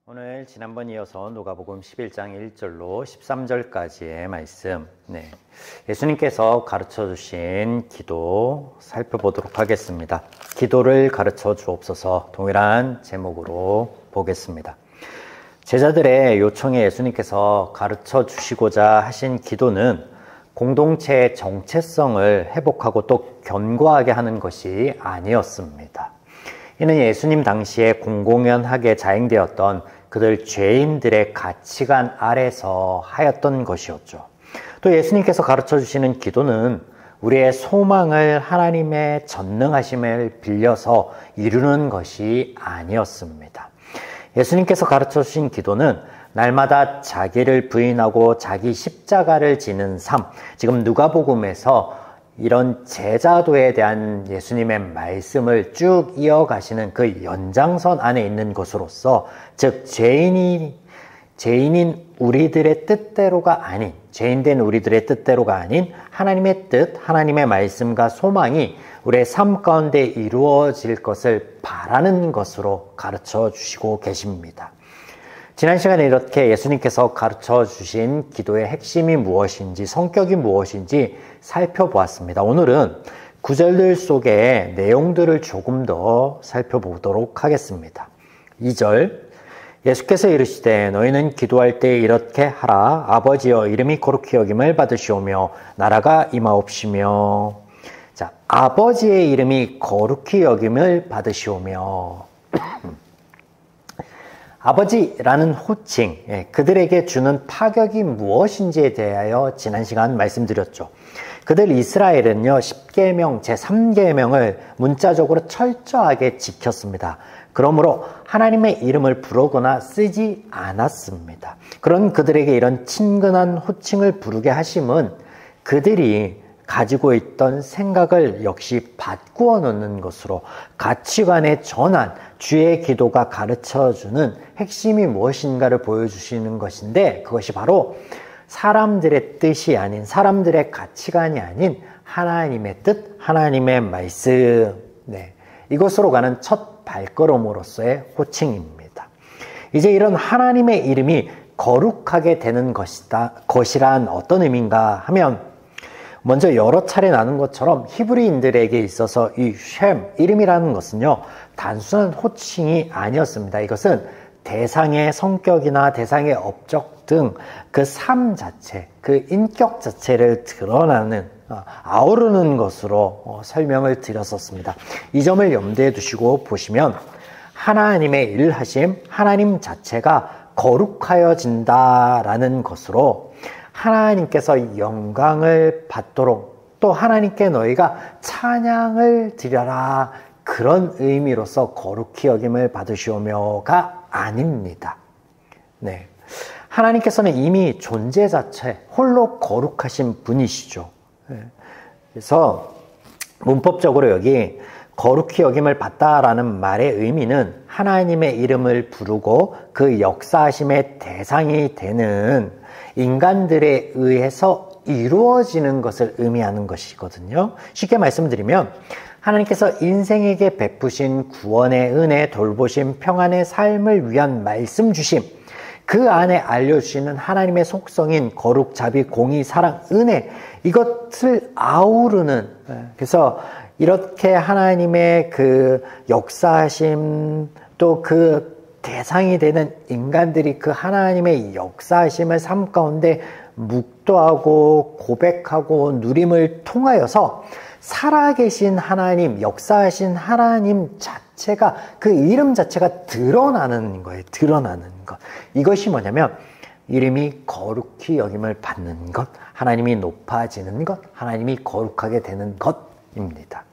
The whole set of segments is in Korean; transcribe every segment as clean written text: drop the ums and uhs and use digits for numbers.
오늘 지난번 이어서 누가복음 11장 1절로 13절까지의 말씀, 예수님께서 가르쳐 주신 기도 살펴보도록 하겠습니다. 기도를 가르쳐 주옵소서, 동일한 제목으로 보겠습니다. 제자들의 요청에 예수님께서 가르쳐 주시고자 하신 기도는 공동체의 정체성을 회복하고 또 견고하게 하는 것이 아니었습니다. 이는 예수님 당시에 공공연하게 자행되었던 그들 죄인들의 가치관 아래서 하였던 것이었죠. 또 예수님께서 가르쳐 주시는 기도는 우리의 소망을 하나님의 전능하심을 빌려서 이루는 것이 아니었습니다. 예수님께서 가르쳐 주신 기도는 날마다 자기를 부인하고 자기 십자가를 지는 삶, 지금 누가복음에서 이런 제자도에 대한 예수님의 말씀을 쭉 이어가시는 그 연장선 안에 있는 것으로서, 즉 죄인인 우리들의 뜻대로가 아닌, 죄인된 우리들의 뜻대로가 아닌 하나님의 뜻, 하나님의 말씀과 소망이 우리의 삶 가운데 이루어질 것을 바라는 것으로 가르쳐 주시고 계십니다. 지난 시간에 이렇게 예수님께서 가르쳐 주신 기도의 핵심이 무엇인지, 성격이 무엇인지 살펴보았습니다. 오늘은 구절들 속의 내용들을 조금 더 살펴보도록 하겠습니다. 2절, 예수께서 이르시되 너희는 기도할 때 이렇게 하라. 아버지여, 이름이 거룩히 여김을 받으시오며 나라가 임하옵시며. 자, 아버지의 이름이 거룩히 여김을 받으시오며. 아버지라는 호칭, 그들에게 주는 파격이 무엇인지에 대하여 지난 시간 말씀드렸죠. 그들 이스라엘은요, 10계명, 제3계명을 문자적으로 철저하게 지켰습니다. 그러므로 하나님의 이름을 부르거나 쓰지 않았습니다. 그런 그들에게 이런 친근한 호칭을 부르게 하심은 그들이 가지고 있던 생각을 역시 바꾸어 놓는 것으로, 가치관의 전환, 주의 기도가 가르쳐주는 핵심이 무엇인가를 보여주시는 것인데, 그것이 바로 사람들의 뜻이 아닌, 사람들의 가치관이 아닌 하나님의 뜻, 하나님의 말씀, 이것으로 가는 첫 발걸음으로서의 호칭입니다. 이제 이런 하나님의 이름이 거룩하게 되는 것이란 어떤 의미인가 하면, 먼저 여러 차례 나눈 것처럼 히브리인들에게 있어서 이 쉔, 이름이라는 것은요, 단순한 호칭이 아니었습니다. 이것은 대상의 성격이나 대상의 업적 등 그 삶 자체, 그 인격 자체를 드러나는, 아우르는 것으로 설명을 드렸었습니다. 이 점을 염두에 두시고 보시면 하나님의 일하심, 하나님 자체가 거룩하여진다라는 것으로 하나님께서 영광을 받도록, 또 하나님께 너희가 찬양을 드려라, 그런 의미로서 거룩히 여김을 받으시오며가 아닙니다. 하나님께서는 이미 존재 자체 홀로 거룩하신 분이시죠. 그래서 문법적으로 여기 거룩히 여김을 받다라는 말의 의미는 하나님의 이름을 부르고 그 역사하심의 대상이 되는 인간들에 의해서 이루어지는 것을 의미하는 것이거든요. 쉽게 말씀드리면 하나님께서 인생에게 베푸신 구원의 은혜, 돌보심, 평안의 삶을 위한 말씀 주심, 그 안에 알려주시는 하나님의 속성인 거룩, 자비, 공의, 사랑, 은혜, 이것을 아우르는, 그래서 이렇게 하나님의 그 역사하심, 또 그 대상이 되는 인간들이 그 하나님의 역사하심을 삶 가운데 묵도하고 고백하고 누림을 통하여서 살아계신 하나님, 역사하신 하나님 자체가, 그 이름 자체가 드러나는 거예요. 드러나는 것. 이것이 뭐냐면 이름이 거룩히 여김을 받는 것, 하나님이 높아지는 것, 하나님이 거룩하게 되는 것입니다.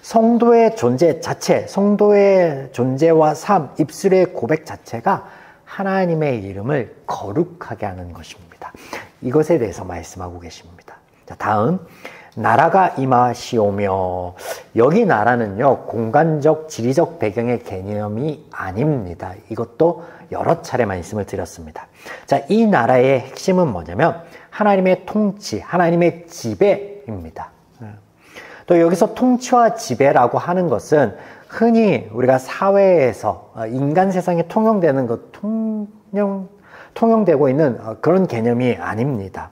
성도의 존재 자체, 성도의 존재와 삶, 입술의 고백 자체가 하나님의 이름을 거룩하게 하는 것입니다. 이것에 대해서 말씀하고 계십니다. 자, 다음, 나라가 임하시오며. 여기 나라는요, 공간적, 지리적 배경의 개념이 아닙니다. 이것도 여러 차례 말씀을 드렸습니다. 자, 이 나라의 핵심은 뭐냐면 하나님의 통치, 하나님의 지배입니다. 또 여기서 통치와 지배라고 하는 것은 흔히 우리가 사회에서 인간 세상에 통용되는 통용되고 있는 그런 개념이 아닙니다.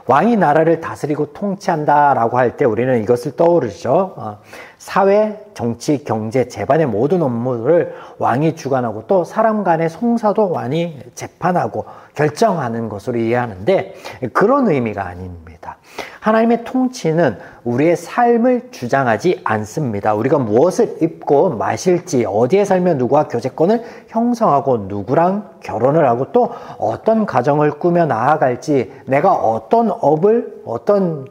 왕이 나라를 다스리고 통치한다라고 할 때 우리는 이것을 떠오르죠. 사회, 정치, 경제, 재반의 모든 업무를 왕이 주관하고 또 사람 간의 송사도 왕이 재판하고 결정하는 것으로 이해하는데 그런 의미가 아닙니다. 하나님의 통치는 우리의 삶을 주장하지 않습니다. 우리가 무엇을 입고 마실지, 어디에 살며 누구와 교제권을 형성하고 누구랑 결혼을 하고 또 어떤 가정을 꾸며 나아갈지, 내가 어떤 어떤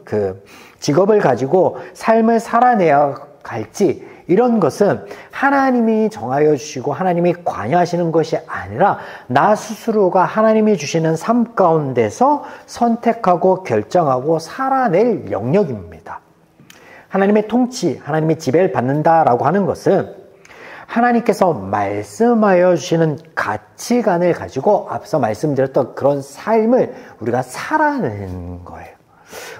직업을 가지고 삶을 살아내야 갈지, 이런 것은 하나님이 정하여 주시고 하나님이 관여하시는 것이 아니라 나 스스로가 하나님이 주시는 삶 가운데서 선택하고 결정하고 살아낼 영역입니다. 하나님의 통치, 하나님의 지배를 받는다라고 하는 것은 하나님께서 말씀하여 주시는 가치관을 가지고 앞서 말씀드렸던 그런 삶을 우리가 살아내는 거예요.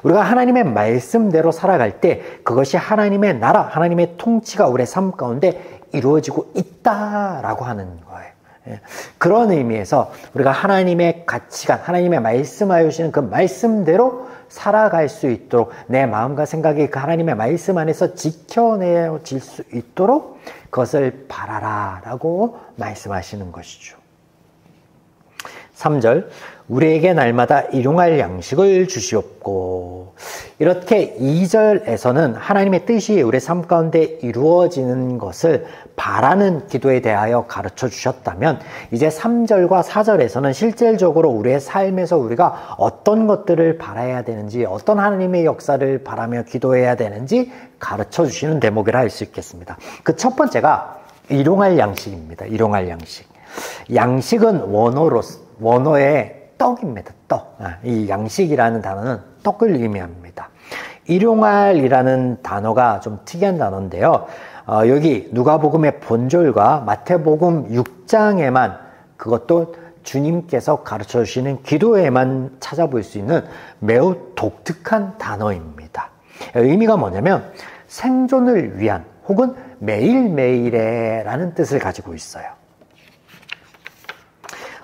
우리가 하나님의 말씀대로 살아갈 때 그것이 하나님의 나라, 하나님의 통치가 우리의 삶 가운데 이루어지고 있다라고 하는 거예요. 그런 의미에서 우리가 하나님의 가치관, 하나님의 말씀하여 주시는 그 말씀대로 살아갈 수 있도록 내 마음과 생각이 그 하나님의 말씀 안에서 지켜내어질 수 있도록 그것을 바라라 라고 말씀하시는 것이죠. 3절, 우리에게 날마다 일용할 양식을 주시옵고. 이렇게 2절에서는 하나님의 뜻이 우리 삶 가운데 이루어지는 것을 바라는 기도에 대하여 가르쳐 주셨다면 이제 3절과 4절에서는 실질적으로 우리의 삶에서 우리가 어떤 것들을 바라야 되는지, 어떤 하나님의 역사를 바라며 기도해야 되는지 가르쳐 주시는 대목이라 할 수 있겠습니다. 그 첫 번째가 일용할 양식입니다. 일용할 양식. 양식은 원어의 떡입니다. 떡. 이 양식이라는 단어는 떡을 의미합니다. 일용할이라는 단어가 좀 특이한 단어인데요. 여기 누가복음의 본절과 마태복음 6장에만, 그것도 주님께서 가르쳐 주시는 기도에만 찾아볼 수 있는 매우 독특한 단어입니다. 의미가 뭐냐면 생존을 위한 혹은 매일매일의 라는 뜻을 가지고 있어요.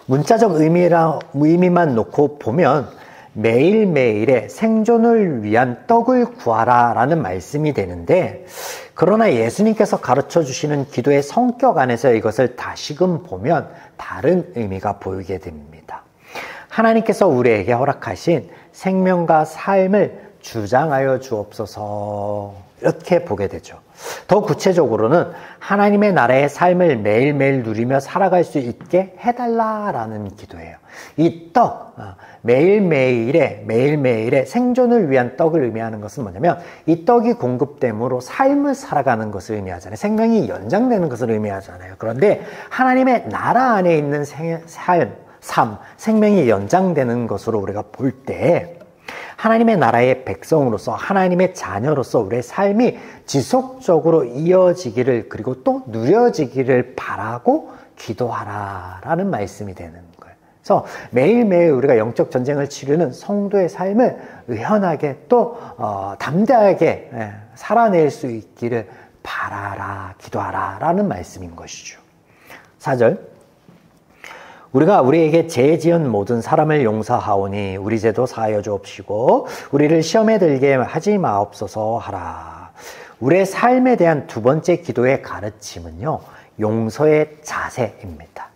문자적 의미만 놓고 보면 매일매일의 생존을 위한 떡을 구하라 라는 말씀이 되는데, 그러나 예수님께서 가르쳐 주시는 기도의 성격 안에서 이것을 다시금 보면 다른 의미가 보이게 됩니다. 하나님께서 우리에게 허락하신 생명과 삶을 주장하여 주옵소서, 이렇게 보게 되죠. 더 구체적으로는 하나님의 나라의 삶을 매일매일 누리며 살아갈 수 있게 해달라라는 기도예요. 이 떡, 매일매일의 생존을 위한 떡을 의미하는 것은 뭐냐면 이 떡이 공급됨으로 삶을 살아가는 것을 의미하잖아요. 생명이 연장되는 것을 의미하잖아요. 그런데 하나님의 나라 안에 있는 생명이 연장되는 것으로 우리가 볼 때 하나님의 나라의 백성으로서, 하나님의 자녀로서 우리의 삶이 지속적으로 이어지기를, 그리고 또 누려지기를 바라고 기도하라라는 말씀이 되는 거예요. 그래서 매일매일 우리가 영적 전쟁을 치르는 성도의 삶을 의연하게 또 담대하게 살아낼 수 있기를 바라라, 기도하라라는 말씀인 것이죠. 4절, 우리가 우리에게 죄 지은 모든 사람을 용서하오니 우리 죄도 사하여 주옵시고 우리를 시험에 들게 하지 마옵소서 하라. 우리의 삶에 대한 두 번째 기도의 가르침은요, 용서의 자세입니다.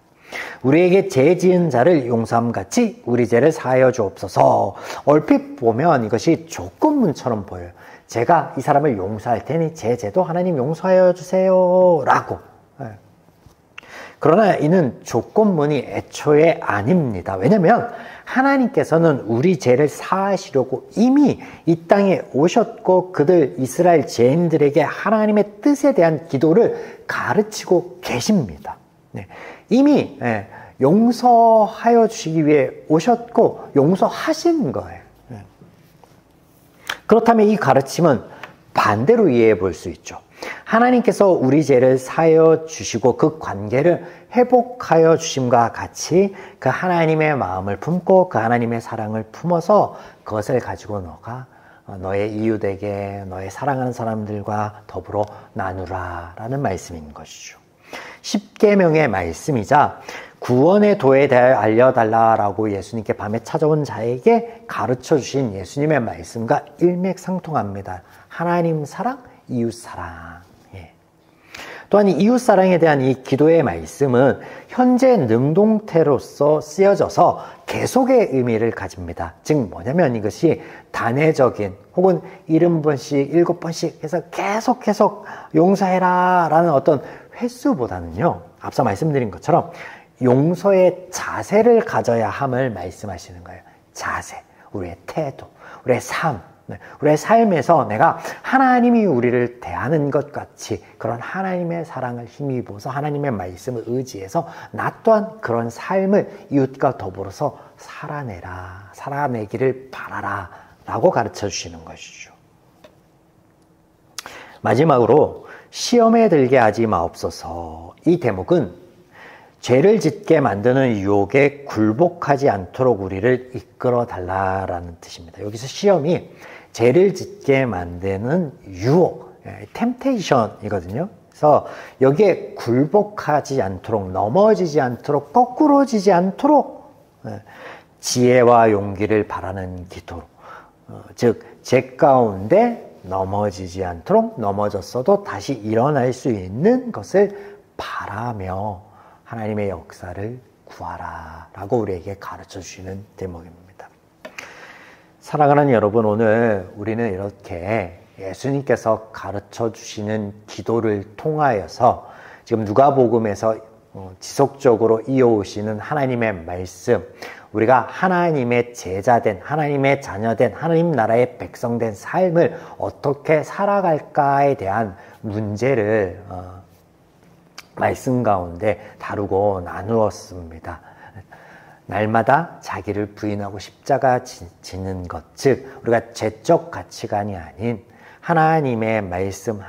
우리에게 죄 지은 자를 용서함 같이 우리 죄를 사하여 주옵소서. 얼핏 보면 이것이 조건문처럼 보여요. 제가 이 사람을 용서할 테니 제 죄도 하나님 용서하여 주세요 라고. 그러나 이는 조건문이 애초에 아닙니다. 왜냐하면 하나님께서는 우리 죄를 사하시려고 이미 이 땅에 오셨고 그들 이스라엘 죄인들에게 하나님의 뜻에 대한 기도를 가르치고 계십니다. 이미 용서하여 주시기 위해 오셨고 용서하신 거예요. 그렇다면 이 가르침은 반대로 이해해 볼 수 있죠. 하나님께서 우리 죄를 사하여 주시고 그 관계를 회복하여 주심과 같이 그 하나님의 마음을 품고 그 하나님의 사랑을 품어서 그것을 가지고 너가 너의 이웃에게 너의 사랑하는 사람들과 더불어 나누라 라는 말씀인 것이죠. 십계명의 말씀이자 구원의 도에 대해 알려달라라고 예수님께 밤에 찾아온 자에게 가르쳐 주신 예수님의 말씀과 일맥상통합니다. 하나님 사랑, 이웃 사랑. 또한 이웃 사랑에 대한 이 기도의 말씀은 현재 능동태로서 쓰여져서 계속의 의미를 가집니다. 즉 뭐냐면 이것이 단회적인 혹은 70번씩 7번씩 해서 계속 용서해라 라는 어떤 횟수보다는요, 앞서 말씀드린 것처럼 용서의 자세를 가져야 함을 말씀하시는 거예요. 자세, 우리의 태도, 우리의 삶, 우리의 삶에서 내가 하나님이 우리를 대하는 것 같이 그런 하나님의 사랑을 힘입어서 하나님의 말씀을 의지해서 나 또한 그런 삶을 이웃과 더불어서 살아내기를 바라라 라고 가르쳐 주시는 것이죠. 마지막으로 시험에 들게 하지 마옵소서. 이 대목은 죄를 짓게 만드는 유혹에 굴복하지 않도록 우리를 이끌어 달라라는 뜻입니다. 여기서 시험이 죄를 짓게 만드는 유혹, 템테이션이거든요. 그래서 여기에 굴복하지 않도록, 넘어지지 않도록, 거꾸로지지 않도록 지혜와 용기를 바라는 기도. 즉, 죄 가운데 넘어지지 않도록, 넘어졌어도 다시 일어날 수 있는 것을 바라며 하나님의 역사를 구하라 라고 우리에게 가르쳐 주시는 대목입니다. 사랑하는 여러분, 오늘 우리는 이렇게 예수님께서 가르쳐 주시는 기도를 통하여서 지금 누가복음에서 지속적으로 이어오시는 하나님의 말씀, 우리가 하나님의 제자된, 하나님의 자녀된, 하나님 나라의 백성된 삶을 어떻게 살아갈까에 대한 문제를 말씀 가운데 다루고 나누었습니다. 날마다 자기를 부인하고 십자가 지는 것, 즉 우리가 죄적 가치관이 아닌 하나님의 말씀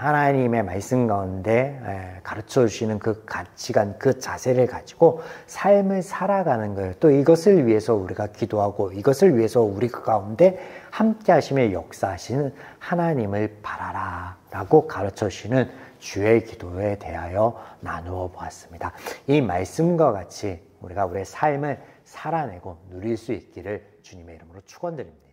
가운데 가르쳐 주시는 그 가치관, 그 자세를 가지고 삶을 살아가는 거예요. 또 이것을 위해서 우리가 기도하고 이것을 위해서 우리 가운데 함께 하시며 역사하시는 하나님을 바라라 라고 가르쳐 주시는 주의 기도에 대하여 나누어 보았습니다. 이 말씀과 같이 우리가 우리의 삶을 살아내고 누릴 수 있기를 주님의 이름으로 축원드립니다.